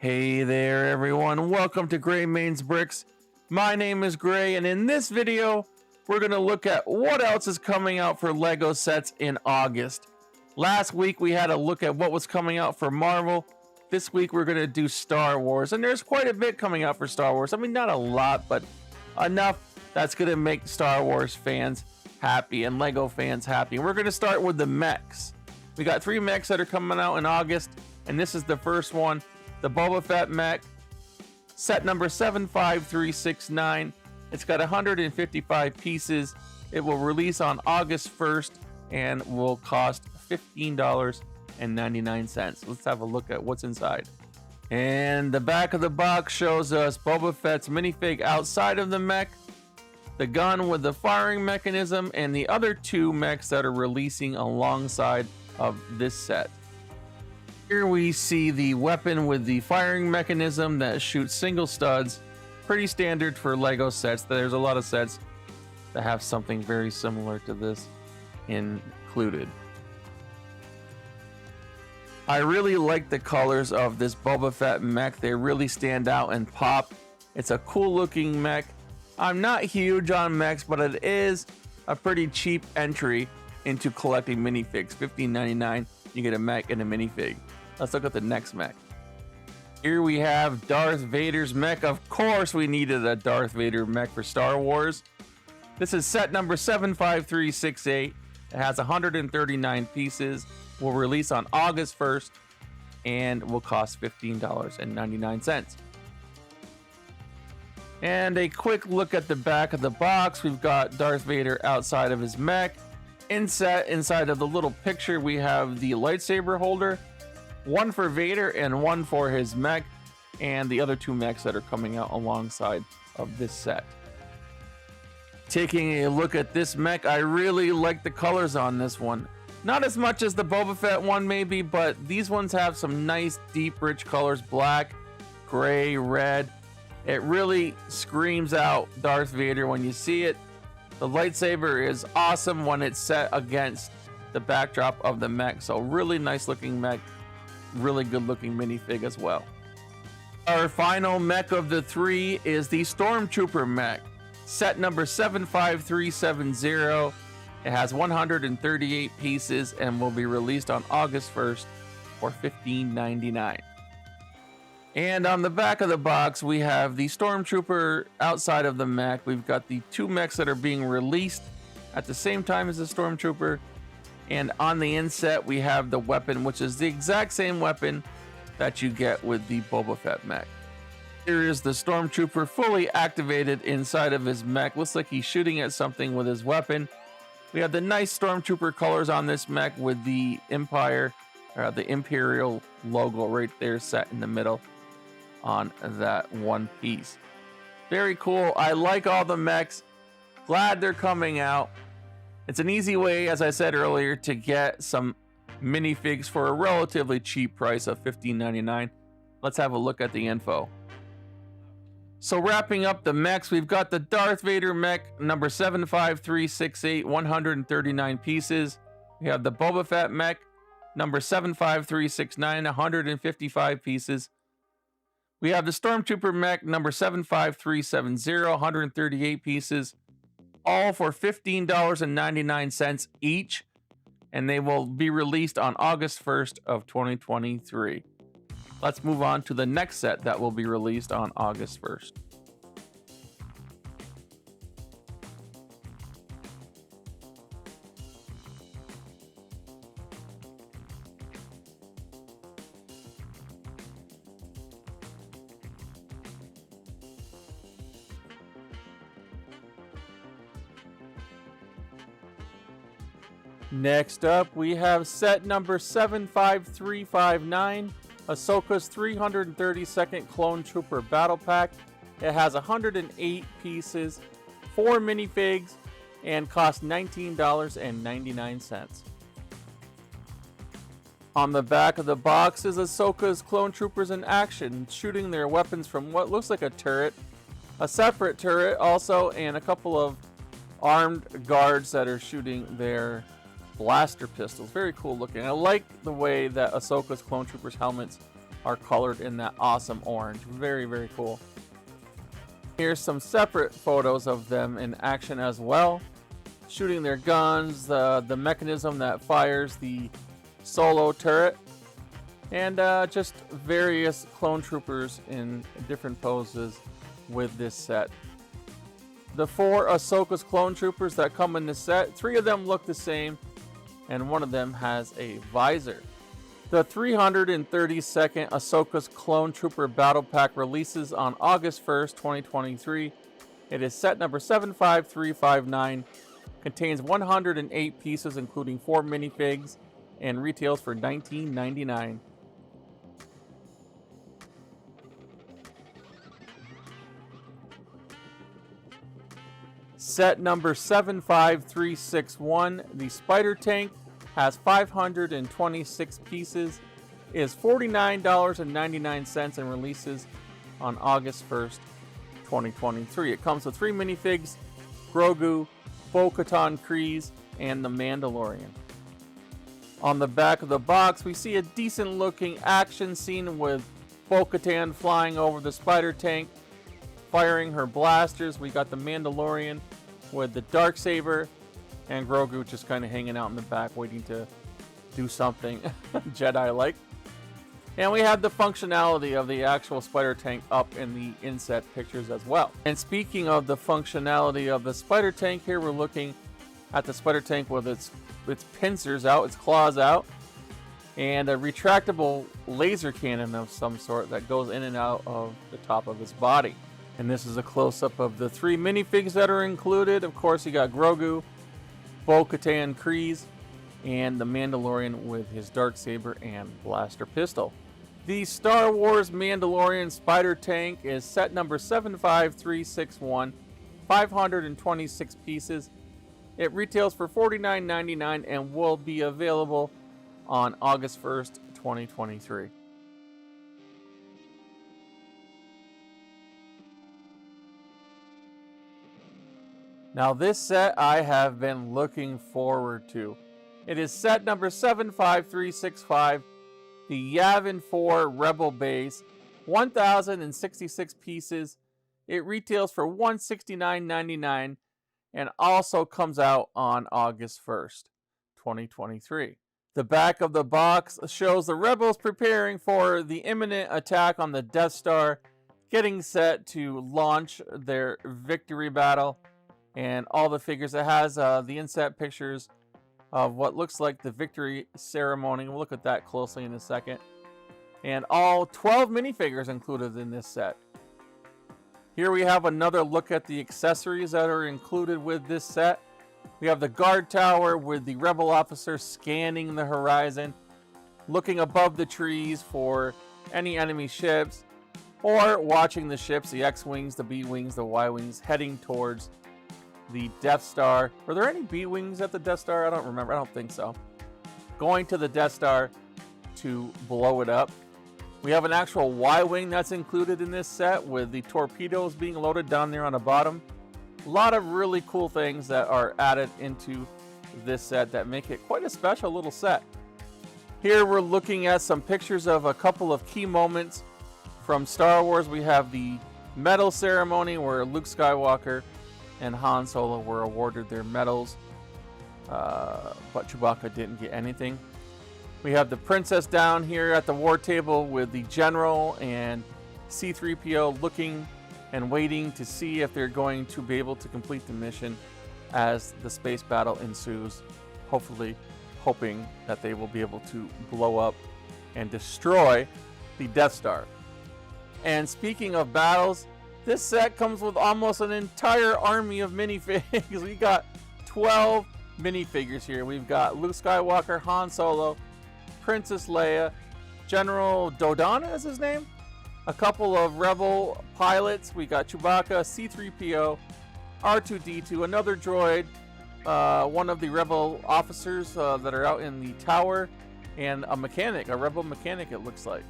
Hey there everyone, welcome to Gray Main's Bricks. My name is Gray, and in this video we're going to look at what else is coming out for LEGO sets in August. Last week we had a look at what was coming out for Marvel. This week we're going to do Star Wars, and there's quite a bit coming out for Star Wars. I mean, not a lot, but enough that's going to make Star Wars fans happy and LEGO fans happy. And we're going to start with the mechs. We got 3 mechs that are coming out in August, and this is the first one. The Boba Fett mech, set number 75369. It's got 155 pieces. It will release on August 1st and will cost $15.99. Let's have a look at what's inside. And the back of the box shows us Boba Fett's minifig outside of the mech, the gun with the firing mechanism, and the other 2 mechs that are releasing alongside of this set. Here we see the weapon with the firing mechanism that shoots single studs. Pretty standard for LEGO sets. There's a lot of sets that have something very similar to this included. I really like the colors of this Boba Fett mech. They really stand out and pop. It's a cool looking mech. I'm not huge on mechs, but it is a pretty cheap entry into collecting minifigs. $15.99. You get a mech and a minifig. Let's look at the next mech. Here we have Darth Vader's mech. Of course we needed a Darth Vader mech for Star Wars. This is set number 75368. It has 139 pieces. Will release on August 1st and will cost $15.99. And a quick look at the back of the box. We've got Darth Vader outside of his mech. Inside of the little picture, we have the lightsaber holder. One for Vader and one for his mech, and the other 2 mechs that are coming out alongside of this set. Taking a look at this mech, I really like the colors on this one. Not as much as the Boba Fett one maybe, but these ones have some nice deep rich colors: black, gray, red. It really screams out Darth Vader when you see it. The lightsaber is awesome when it's set against the backdrop of the mech, so really nice looking mech. Really good looking minifig as well. Our final mech of the 3 is the Stormtrooper mech, set number 75370. It has 138 pieces and will be released on August 1st for $15.99. And on the back of the box we have the Stormtrooper outside of the mech. We've got the 2 mechs that are being released at the same time as the Stormtrooper. And on the inset, we have the weapon, which is the exact same weapon that you get with the Boba Fett mech. Here is the Stormtrooper fully activated inside of his mech. Looks like he's shooting at something with his weapon. We have the nice Stormtrooper colors on this mech with the Empire, the Imperial logo right there set in the middle on that one piece. Very cool. I like all the mechs. Glad they're coming out. It's an easy way, as I said earlier, to get some minifigs for a relatively cheap price of $15.99. Let's have a look at the info. So wrapping up the mechs, we've got the Darth Vader mech, number 75368, 139 pieces. We have the Boba Fett mech, number 75369, 155 pieces. We have the Stormtrooper mech, number 75370, 138 pieces. All for $15.99 each, and they will be released on August 1st of 2023. Let's move on to the next set that will be released on August 1st. Next up, we have set number 75359, Ahsoka's 332nd Clone Trooper Battle Pack. It has 108 pieces, 4 minifigs, and costs $19.99. On the back of the box is Ahsoka's Clone Troopers in action, shooting their weapons from what looks like a turret, a separate turret also, and a couple of armed guards that are shooting their blaster pistols. Very cool looking. I like the way that Ahsoka's Clone Troopers helmets are colored in that awesome orange. Very, very cool. Here's some separate photos of them in action as well, shooting their guns, the mechanism that fires the solo turret, and just various clone troopers in different poses with this set. The 4 Ahsoka's clone troopers that come in this set, 3 of them look the same, and 1 of them has a visor. The 332nd Ahsoka's Clone Trooper Battle Pack releases on August 1st, 2023. It is set number 75359, contains 108 pieces including 4 minifigs, and retails for $19.99. Set number 75361, the Spider Tank, has 526 pieces, is $49.99, and releases on August 1st, 2023. It comes with 3 minifigs, Grogu, Bo-Katan Kryze, and the Mandalorian. On the back of the box, we see a decent looking action scene with Bo-Katan flying over the Spider Tank, firing her blasters. We got the Mandalorian with the Darksaber, and Grogu just kind of hanging out in the back waiting to do something Jedi-like. And we have the functionality of the actual Spider Tank up in the inset pictures as well. And speaking of the functionality of the Spider Tank, here we're looking at the Spider Tank with its pincers out, its claws out, and a retractable laser cannon of some sort that goes in and out of the top of his body. And this is a close-up of the 3 minifigs that are included. Of course, you got Grogu, Bo-Katan Kryze, and the Mandalorian with his Darksaber and blaster pistol. The Star Wars Mandalorian Spider Tank is set number 75361, 526 pieces. It retails for $49.99 and will be available on August 1st, 2023. Now this set I have been looking forward to. It is set number 75365, the Yavin 4 Rebel Base, 1,066 pieces. It retails for $169.99 and also comes out on August 1st, 2023. The back of the box shows the Rebels preparing for the imminent attack on the Death Star, getting set to launch their victory battle. And all the figures, it has the inset pictures of what looks like the victory ceremony. We'll look at that closely in a second. And all 12 minifigures included in this set. Here we have another look at the accessories that are included with this set. We have the guard tower with the rebel officer scanning the horizon, looking above the trees for any enemy ships, or watching the ships, the X-Wings, the B-Wings, the Y-Wings, heading towards the Death Star. Were there any B-Wings at the Death Star? I don't remember. I don't think so. Going to the Death Star to blow it up. We have an actual Y-Wing that's included in this set with the torpedoes being loaded down there on the bottom. A lot of really cool things that are added into this set that make it quite a special little set. Here we're looking at some pictures of a couple of key moments from Star Wars. We have the medal ceremony where Luke Skywalker and Han Solo were awarded their medals, but Chewbacca didn't get anything. We have the princess down here at the war table with the general and C-3PO looking and waiting to see if they're going to be able to complete the mission as the space battle ensues, hopefully hoping that they will be able to blow up and destroy the Death Star. And speaking of battles, this set comes with almost an entire army of minifigs. We got 12 minifigures here. We've got Luke Skywalker, Han Solo, Princess Leia, General Dodonna is his name, a couple of Rebel pilots. We got Chewbacca, C-3PO, R2-D2, another droid, one of the Rebel officers that are out in the tower, and a mechanic, a Rebel mechanic it looks like.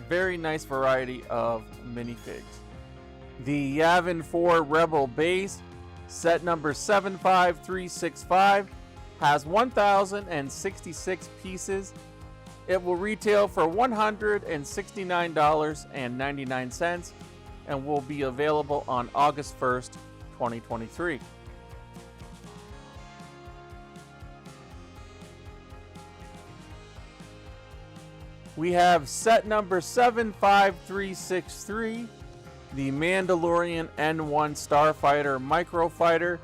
Very nice variety of minifigs. The Yavin 4 Rebel Base, set number 75365, has 1,066 pieces. It will retail for $169.99 and will be available on August 1st, 2023. We have set number 75363, the Mandalorian N1 Starfighter Microfighter.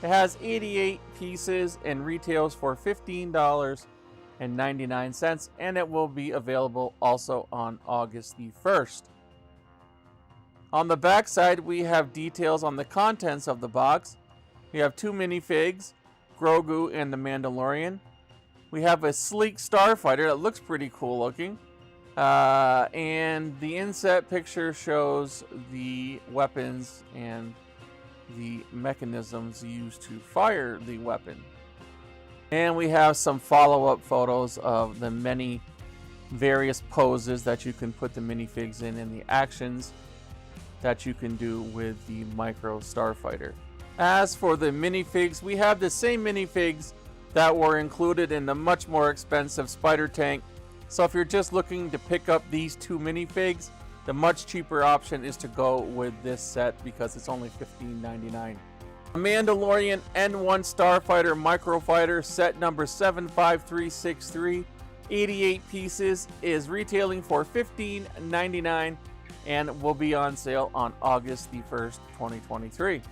It has 88 pieces and retails for $15.99, and it will be available also on August the 1st. On the back side, we have details on the contents of the box. We have 2 minifigs, Grogu and the Mandalorian. We have a sleek Starfighter that looks pretty cool looking. And the inset picture shows the weapons and the mechanisms used to fire the weapon. And we have some follow-up photos of the many various poses that you can put the minifigs in and the actions that you can do with the Micro Starfighter. As for the minifigs, we have the same minifigs that were included in the much more expensive Spider Tank. So if you're just looking to pick up these 2 minifigs, the much cheaper option is to go with this set because it's only $15.99. Mandalorian N1 Starfighter Microfighter set number 75363, 88 pieces, is retailing for $15.99 and will be on sale on August the 1st, 2023.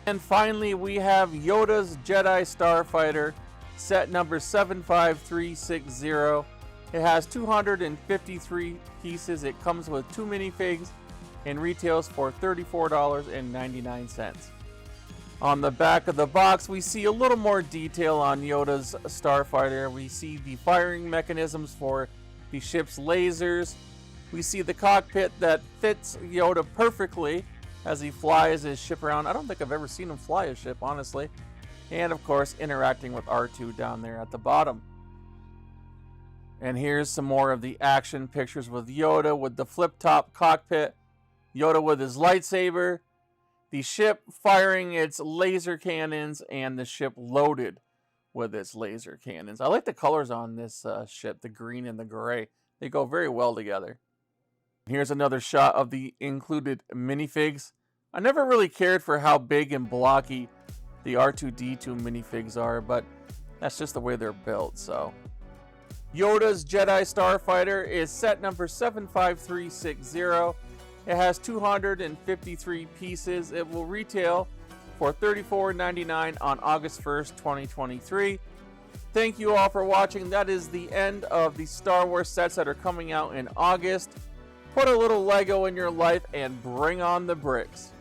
And finally, we have Yoda's Jedi Starfighter, set number 75360. It has 253 pieces. It comes with 2 minifigs and retails for $34.99. On the back of the box, we see a little more detail on Yoda's Starfighter. We see the firing mechanisms for the ship's lasers. We see the cockpit that fits Yoda perfectly as he flies his ship around. I don't think I've ever seen him fly a ship, honestly. And of course, interacting with R2 down there at the bottom. And here's some more of the action pictures with Yoda with the flip-top cockpit, Yoda with his lightsaber, the ship firing its laser cannons, and the ship loaded with its laser cannons. I like the colors on this ship, the green and the gray. They go very well together. Here's another shot of the included minifigs. I never really cared for how big and blocky the R2-D2 minifigs are, but that's just the way they're built, so. Yoda's Jedi Starfighter is set number 75360. It has 253 pieces. It will retail for $34.99 on August 1st, 2023. Thank you all for watching. That is the end of the Star Wars sets that are coming out in August. Put a little Lego in your life and bring on the bricks.